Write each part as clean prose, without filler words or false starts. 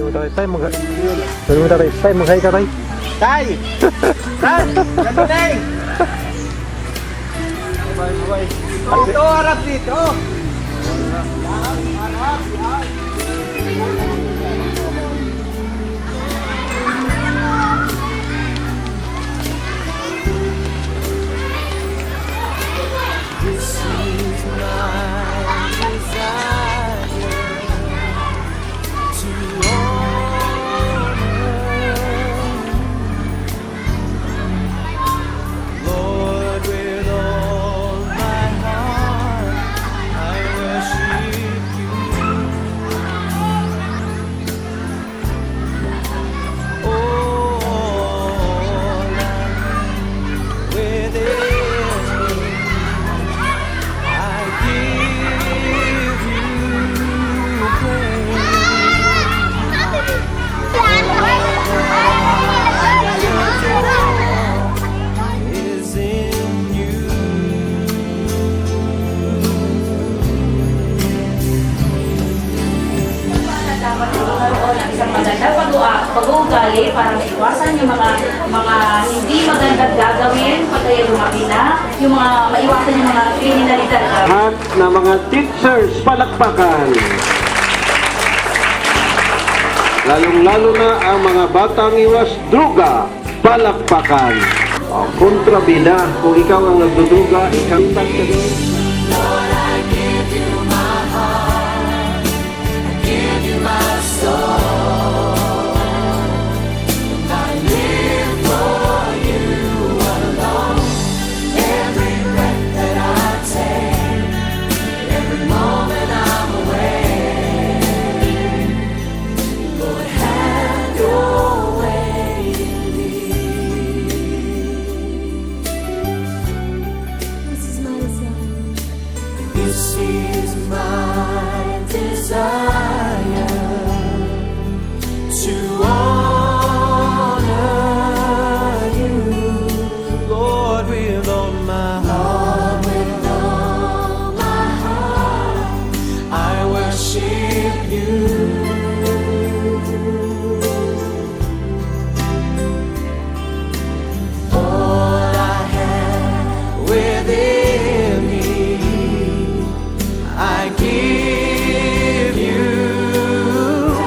Tay, mag-hay ka, Tay. Tay! Tay! Galing! Dito, harap dito! Pag-uugali para maiwasan yung mga hindi magandang gagawin pag kayo lumaki na, yung mga maiwasan yung mga kriminalidad. Lahat ng mga teachers, palakpakan. Lalong-lalo na ang mga batang iwas druga, palakpakan. Kontrabida, kung ikaw ang nagduduga, ikaw tagtagin. This is my desire to honor you, Lord, with all my heart. With all my heart, I worship you. All I have within me, I give you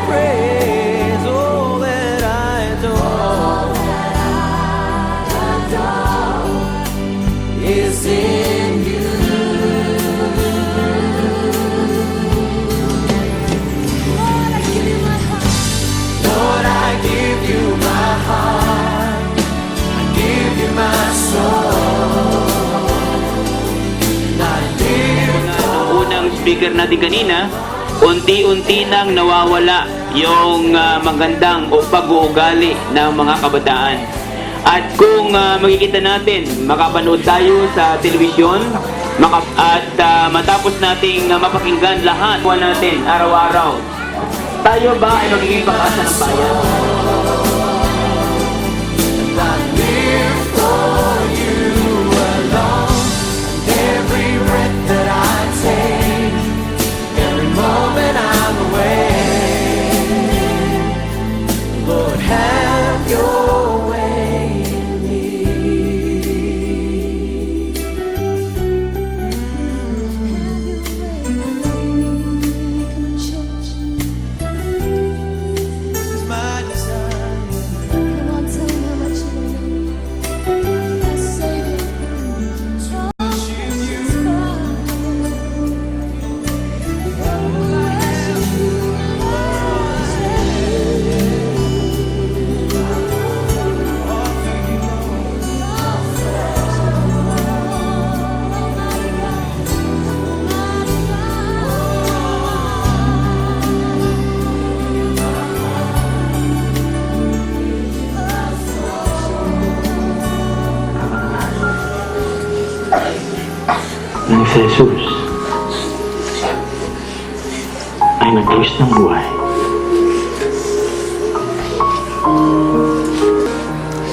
praise. All that I adore is in you. Lord, I give you my heart. Lord, I give you my heart. I give you my soul. Unang speaker natin kanina, unti-unti nang nawawala yung magandang o pag-uugali ng mga kabataan. At kung makikita natin, makapanood tayo sa telebisyon, at matapos nating mapakinggan lahat natin araw-araw, tayo ba ay magiging pag-asa ng bayan? Nang si Jesus ay nag-krus ng buhay,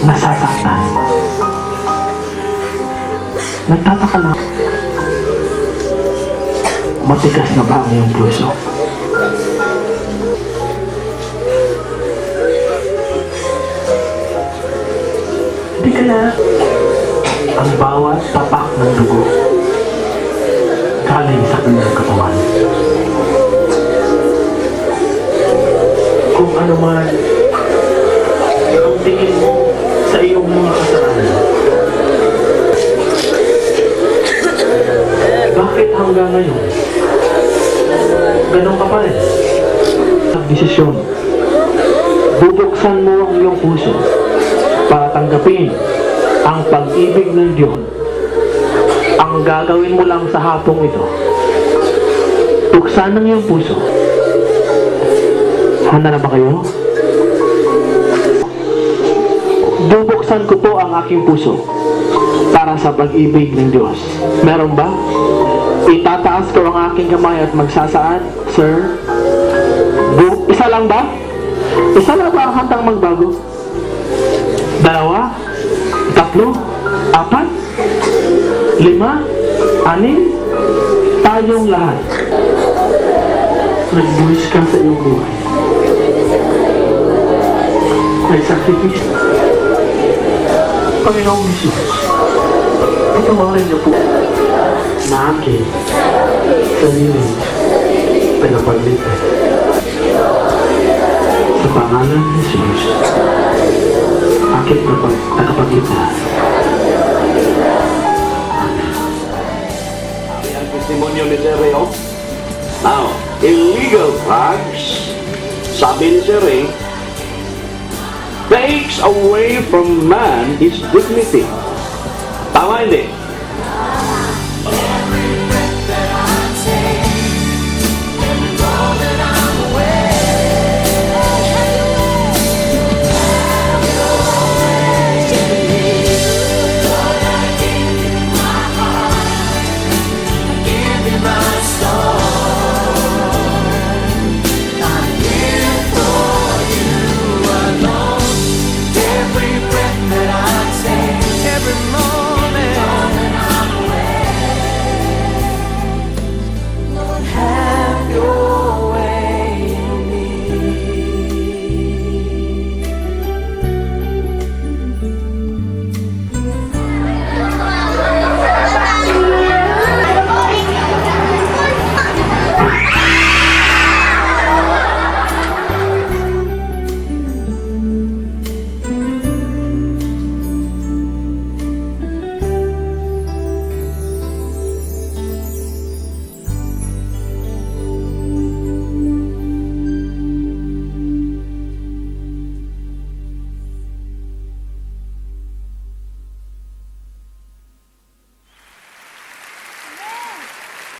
nasasaktan, nagtataka lang, matigas na ba ang iyong puso? Halika na. Ang bawat tapak ng dugo galing sa kanyang katawan. Kung ano man ang tingin mo sa iyong mga kasalanan, bakit hanggang ngayon ganun ka pa rin? Ang desisyon, bubuksan mo ang iyong puso para tanggapin ang pag-ibig ng Diyos. Ang gagawin mo lang sa hapong ito, buksan ang iyong puso. Handa na ba kayo? Bubuksan ko po ang aking puso para sa pag-ibig ng Diyos. Meron ba? Itataas ko ang aking kamay at magsasaad, Sir? Isa lang ba? Isa lang ba ang handang magbago? Dalawa? Tatlo? Apat? 5? 6? Tayong lahat. Nagbuwis ka sa iyong buhay. May sakripisyo. Panginoong Jesus, patawarin niyo po na aking sarili pinapagligtas. Sa pangalan ni Jesus, aking tagapagligtas. Ang testimonyo ni Sir Ray, oh. Now, illegal drugs, sabi ni Sir Ray, takes away from man his dignity. Tama hindi?